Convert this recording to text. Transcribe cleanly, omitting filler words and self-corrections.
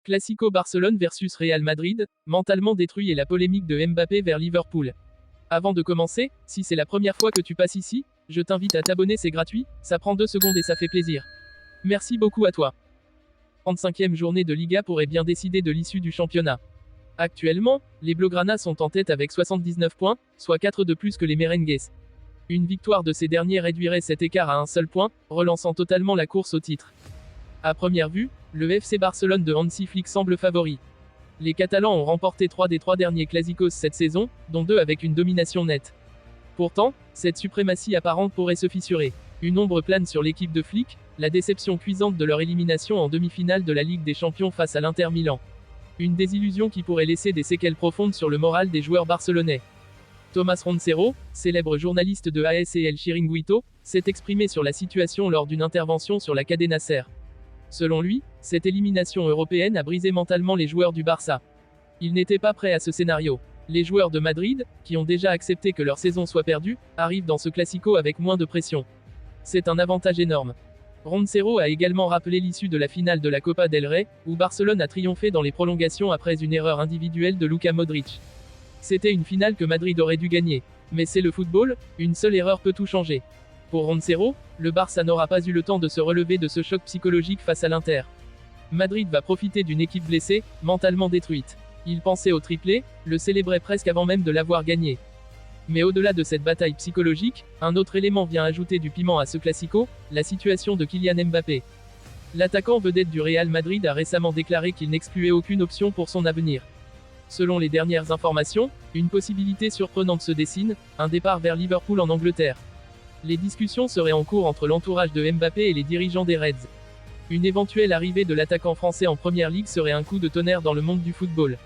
Classico Barcelone versus Real Madrid, mentalement détruit et la polémique de Mbappé vers Liverpool. Avant de commencer, si c'est la première fois que tu passes ici, je t'invite à t'abonner, c'est gratuit, ça prend 2 secondes et ça fait plaisir. Merci beaucoup à toi. 35e journée de Liga pourrait bien décider de l'issue du championnat. Actuellement, les Blaugrana sont en tête avec 79 points, soit 4 de plus que les Merengues. Une victoire de ces derniers réduirait cet écart à un seul point, relançant totalement la course au titre. À première vue, le FC Barcelone de Hansi Flick semble favori. Les Catalans ont remporté 3 des 3 derniers Clásicos cette saison, dont 2 avec une domination nette. Pourtant, cette suprématie apparente pourrait se fissurer. Une ombre plane sur l'équipe de Flick, la déception cuisante de leur élimination en demi-finale de la Ligue des Champions face à l'Inter Milan. Une désillusion qui pourrait laisser des séquelles profondes sur le moral des joueurs barcelonais. Thomas Roncero, célèbre journaliste de AS et El Chiringuito, s'est exprimé sur la situation lors d'une intervention sur la Cadena Ser. Selon lui, cette élimination européenne a brisé mentalement les joueurs du Barça. Ils n'étaient pas prêts à ce scénario. Les joueurs de Madrid, qui ont déjà accepté que leur saison soit perdue, arrivent dans ce Classico avec moins de pression. C'est un avantage énorme. Roncero a également rappelé l'issue de la finale de la Copa del Rey, où Barcelone a triomphé dans les prolongations après une erreur individuelle de Luka Modric. C'était une finale que Madrid aurait dû gagner. Mais c'est le football, une seule erreur peut tout changer. Pour Roncero, le Barça n'aura pas eu le temps de se relever de ce choc psychologique face à l'Inter. Madrid va profiter d'une équipe blessée, mentalement détruite. Il pensait au triplé, le célébrait presque avant même de l'avoir gagné. Mais au-delà de cette bataille psychologique, un autre élément vient ajouter du piment à ce Classico, la situation de Kylian Mbappé. L'attaquant vedette du Real Madrid a récemment déclaré qu'il n'excluait aucune option pour son avenir. Selon les dernières informations, une possibilité surprenante se dessine, un départ vers Liverpool en Angleterre. Les discussions seraient en cours entre l'entourage de Mbappé et les dirigeants des Reds. Une éventuelle arrivée de l'attaquant français en Première Ligue serait un coup de tonnerre dans le monde du football.